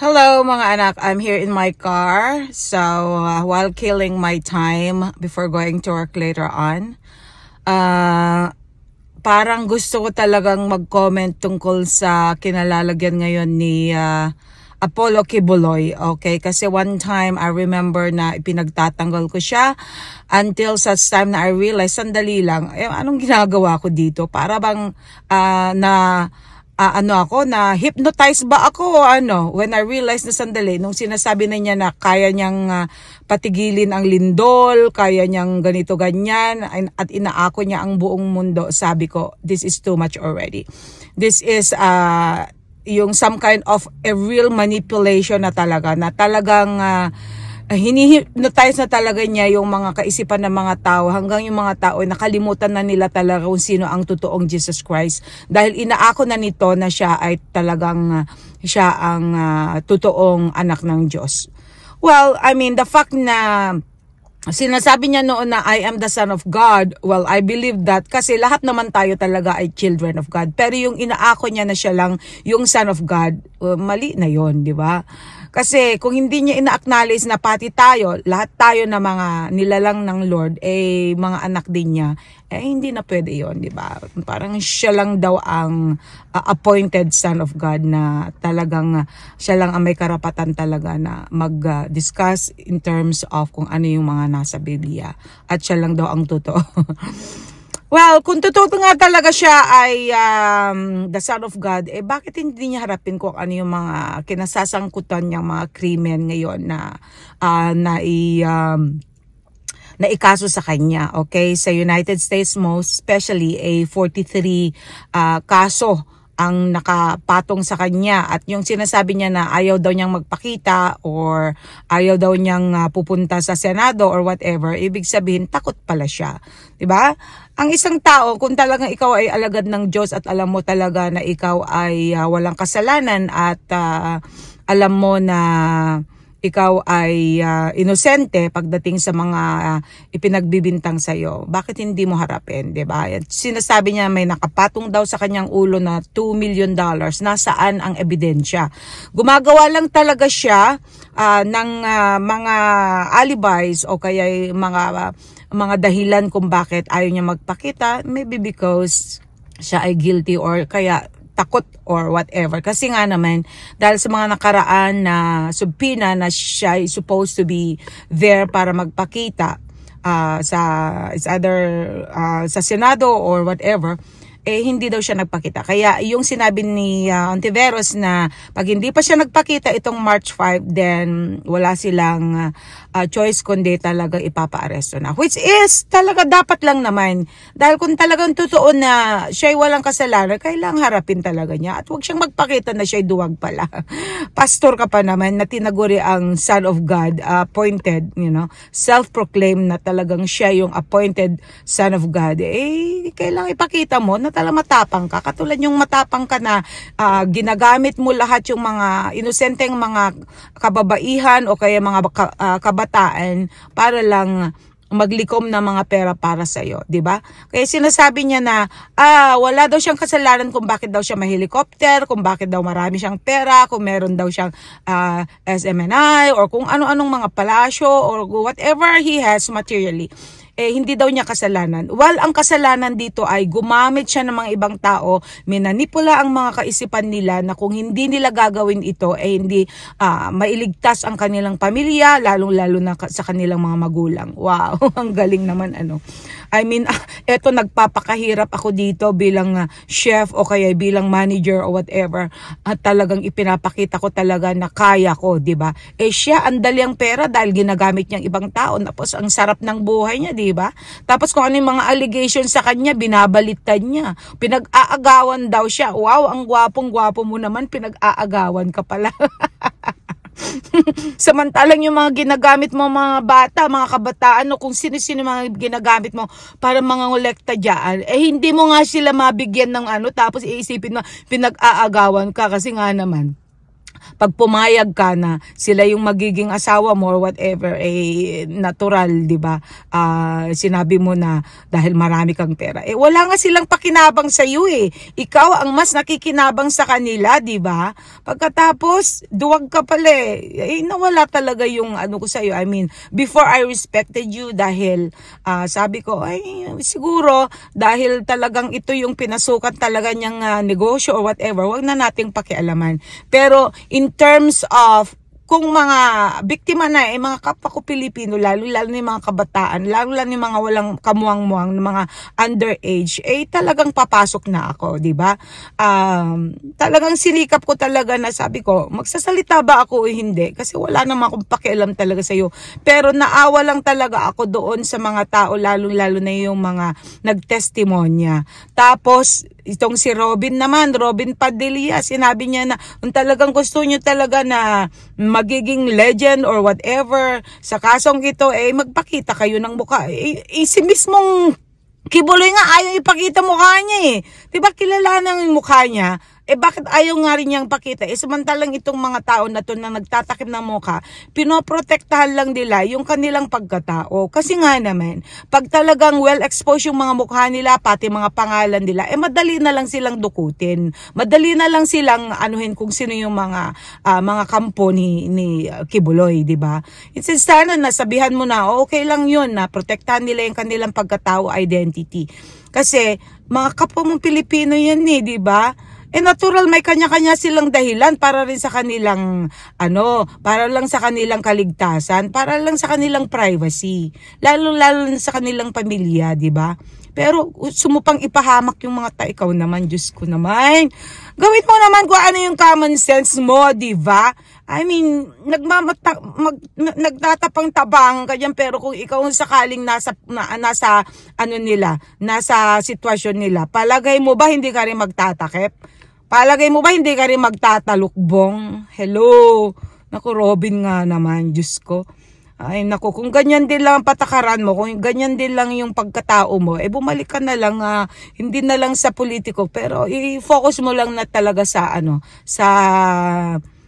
Hello mga anak, I'm here in my car. So while killing my time before going to work later on, parang gusto ko talagang mag-comment tungkol sa kinalalagyan ngayon ni Apollo Kibuloy. Okay, kasi one time I remember na ipinagtatanggol ko siya until such time na I realized, sandali lang, anong ginagawa ko dito? Para bang na hypnotize ba ako o ano? When I realized na sandali, nung sinasabi na niya na kaya niyang patigilin ang lindol, kaya niyang ganito ganyan, at inaako niya ang buong mundo, sabi ko, this is too much already. This is yung some kind of a real manipulation na talagang hini-hypnotize na talaga niya yung mga kaisipan ng mga tao, hanggang yung mga tao nakalimutan na nila talaga kung sino ang totoong Jesus Christ, dahil inaako na nito na siya ay talagang siya ang totoong anak ng Diyos. Well, I mean, the fact na sinasabi niya noon na I am the Son of God, well, I believe that kasi lahat naman tayo talaga ay children of God. Pero yung inaako niya na siya lang yung Son of God, mali na yon, di ba? Kasi kung hindi niya ina-acknowledge na pati tayo, lahat tayo na mga nilalang ng Lord, mga anak din niya, hindi na pwede yon, di ba? Parang siya lang daw ang appointed Son of God, na talagang siya lang ang may karapatan talaga na mag-discuss in terms of kung ano yung mga nasa Biblia. At siya lang daw ang totoo. Well, kung totoo nga talaga siya ay the Son of God, bakit hindi niya harapin kung ano yung mga kinasasangkutan niyang mga krimen ngayon na ikaso sa kanya, okay? Sa United States, most especially, 43 kaso ang nakapatong sa kanya, at yung sinasabi niya na ayaw daw niyang magpakita or ayaw daw niyang pupunta sa Senado or whatever, ibig sabihin takot pala siya, 'di ba? Ang isang tao, kung talagang ikaw ay alagad ng Diyos at alam mo talaga na ikaw ay walang kasalanan at alam mo na ikaw ay inosente pagdating sa mga ipinagbibintang sa'yo, bakit hindi mo harapin, diba? Sinasabi niya may nakapatong daw sa kanyang ulo na $2 million. Nasaan ang ebidensya? Gumagawa lang talaga siya ng mga alibis o kaya mga dahilan kung bakit ayaw niya magpakita. Maybe because siya ay guilty or kaya takot or whatever. Kasi nga naman, dahil sa mga nakaraan na subpoena na siya is supposed to be there para magpakita sa Senado or whatever, hindi daw siya nagpakita. Kaya yung sinabi ni Ontiveros na pag hindi pa siya nagpakita itong March 5, then wala silang choice kundi talagang ipapa-aresto na. Which is talaga dapat lang naman. Dahil kung talagang totoo na siya'y walang kasalanan, kailangang harapin talaga niya. At huwag siyang magpakita na siya'y duwag pala. Pastor ka pa naman na tinaguri ang Son of God, appointed, self-proclaimed na talagang siya yung appointed Son of God. Kailangang ipakita mo na talagang matapang ka. Katulad yung matapang ka na ginagamit mo lahat yung mga inosenteng mga kababaihan o kaya mga kabataan para lang maglikom ng mga pera para sa iyo, 'di ba? Kaya sinasabi niya na wala daw siyang kasalanan kung bakit daw siya mahelicopter, kung bakit daw marami siyang pera, kung meron daw siyang SMNI or kung ano-anong mga palasyo or whatever he has materially. Hindi daw niya kasalanan. Well, ang kasalanan dito ay gumamit siya ng mga ibang tao, minanipula ang mga kaisipan nila na kung hindi nila gagawin ito, hindi mailigtas ang kanilang pamilya, lalong-lalo na sa kanilang mga magulang. Wow, ang galing naman I mean, eto nagpapakahirap ako dito bilang chef o kaya bilang manager o whatever, at talagang ipinapakita ko talaga na kaya ko, 'di ba? Siya ang dali ang pera dahil ginagamit niyang ibang tao, tapos ang sarap ng buhay niya, 'di ba? Tapos kung ano yung mga allegations sa kanya, binabaliktad niya. Pinag-aagawan daw siya. Wow, ang gwapong-gwapo mo naman, pinag-aagawan ka pala. Samantalang yung mga ginagamit mo mga bata, mga kabataan, kung sino-sino mga ginagamit mo para mga ngolekta dyan, hindi mo nga sila mabigyan ng tapos iisipin na pinag-aagawan ka kasi nga naman pag pumayag ka na sila yung magiging asawa mo or whatever, natural, di ba? Sinabi mo na dahil marami kang pera. Wala nga silang pakinabang sa iyo eh. Ikaw ang mas nakikinabang sa kanila, di ba? Pagkatapos, duwag ka pala nawala talaga yung ano ko sa iyo. I mean, before I respected you dahil sabi ko, siguro dahil talagang ito yung pinasukan talaga niyang negosyo or whatever, wag na nating pakialaman. Pero in terms of kung mga biktima na mga kapwa ko Pilipino, lalo na yung mga kabataan, lalo na yung mga walang kamuang-muang, mga underage, talagang papasok na ako, di ba? Talagang sinikap ko talaga na sabi ko, magsasalita ba ako o hindi? Kasi wala naman akong pakialam talaga sa iyo. Pero naawa lang talaga ako doon sa mga tao, lalo na yung mga nagtestimonya. Tapos, itong si Robin Padilla, sinabi niya na kung talagang gusto niyo talaga na magiging legend or whatever sa kasong ito, magpakita kayo ng mukha. Si mismong Kibuloy nga ayaw ipakita mukha niya Diba kilala na yung mukha niya? Bakit ayaw nga rin niyang pakita? Samantalang itong mga tao na to na nagtatakip ng mukha, pinoprotektahan lang nila yung kanilang pagkatao. Kasi nga naman, pag talagang well-exposed yung mga mukha nila, pati mga pangalan nila, madali na lang silang dukutin. Madali na lang silang anuhin kung sino yung mga kampo ni Kibuloy, di ba? Sana nasabihan mo na, okay lang yun, na protektahan nila yung kanilang pagkatao identity. Kasi, mga kapwa mong Pilipino yan di ba? Natural may kanya-kanya silang dahilan para rin sa kanilang para lang sa kanilang kaligtasan, para lang sa kanilang privacy, lalo sa kanilang pamilya, di ba? Pero sumupang ipahamak yung mga ikaw naman, Diyos ko naman. Gawin mo naman kung ano yung common sense mo, di ba? I mean, nagtatapang-tabang ka dyan, pero kung ikaw sakaling nasa sitwasyon nila, palagay mo ba hindi ka rin magtatakip? Palagay mo ba hindi ka rin magtatalukbong? Hello? Naku, Robin nga naman, Diyos ko. Ay, naku, kung ganyan din lang ang patakaran mo, kung ganyan din lang yung pagkatao mo, bumalik ka na lang, hindi na lang sa politiko, pero i-focus mo lang na talaga sa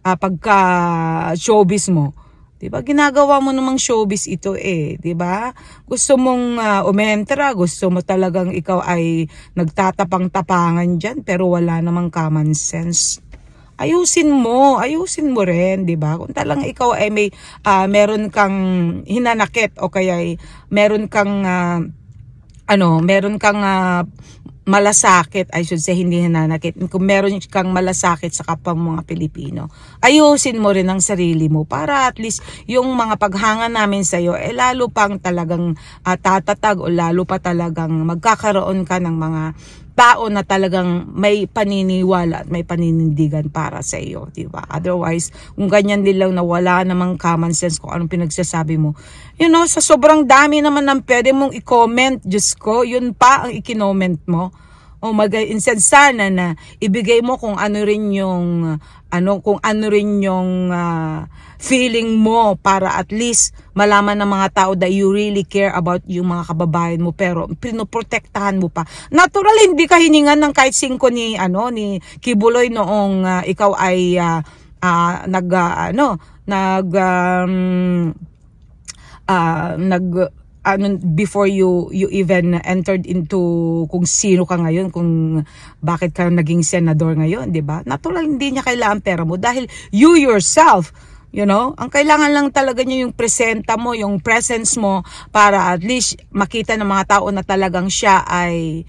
pagka-showbiz mo. Diba? Ginagawa mo namang showbiz ito diba? Gusto mong umentra, gusto mo talagang ikaw ay nagtatapang-tapangan dyan, pero wala namang common sense. Ayusin mo rin, diba? Kung talagang ikaw ay meron kang hinanakit o kaya meron kang malasakit, I should say, hindi hinanakit. Kung meron kang malasakit sa kapwa mga Pilipino, ayusin mo rin ang sarili mo para at least yung mga paghanga namin sa iyo lalo pang talagang tatatag o lalo pa talagang magkakaroon ka ng mga tao na talagang may paniniwala at may paninindigan para sa iyo, di ba? Otherwise, kung ganyan din lang na wala namang common sense kung anong pinagsasabi mo, sa sobrang dami naman ng pwede mong i-comment, Diyos ko, yun pa ang i-comment mo. Instead sana na ibigay mo kung ano rin yung feeling mo para at least malaman ng mga tao that you really care about yung mga kababayan mo, pero pinoprotektahan mo pa. Natural hindi ka hiningan ng kahit 5 ni Kibuloy noong ikaw ay before you even entered into kung sino ka ngayon, kung bakit ka naging senador ngayon, di ba? Natural hindi niya kailangan pera mo dahil you yourself, ang kailangan lang talaga niya yung presenta mo, yung presence mo para at least makita ng mga tao na talagang siya ay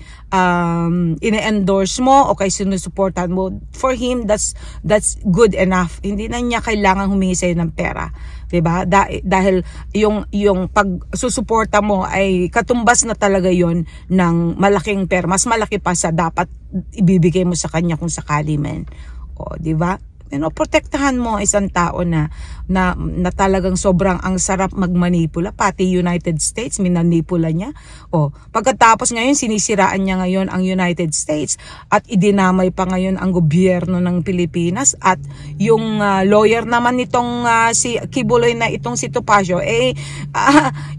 ine-endorse mo o kay sinusuportahan mo. For him, that's good enough. Hindi na niya kailangan humingi sa'yo ng pera. Diba? Dahil yung pagsusuporta mo ay katumbas na talaga yon ng malaking pera. Mas malaki pa sa dapat ibibigay mo sa kanya kung sakali man. Diba? Protektahan mo isang tao na talagang sobrang ang sarap magmanipula, pati United States minanipula niya. Pagkatapos ngayon sinisiraan niya ngayon ang United States at idinamay pa ngayon ang gobyerno ng Pilipinas at yung lawyer naman nitong si Kibuloy na itong si Topacio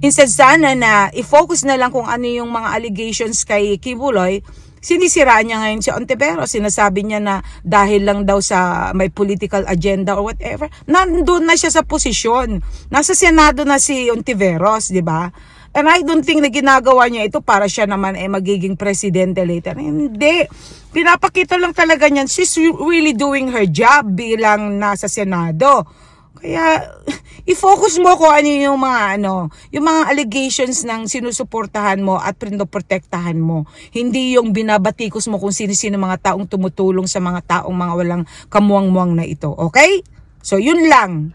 instead sana na i-focus na lang kung ano yung mga allegations kay Kibuloy, sinisiraan niya ngayon si Ontiveros. Sinasabi niya na dahil lang daw sa may political agenda or whatever, nandun na siya sa posisyon. Nasa Senado na si Ontiveros, di ba? And I don't think na ginagawa niya ito para siya naman magiging presidente later. Hindi. Pinapakita lang talaga niyan, she's really doing her job bilang nasa Senado. Kaya i-focus mo kung ano yung mga allegations ng sinusuportahan mo at pinoprotektahan mo. Hindi yung binabatikos mo kung sino-sino mga taong tumutulong sa mga taong mga walang kamuang-muang na ito. Okay? So yun lang.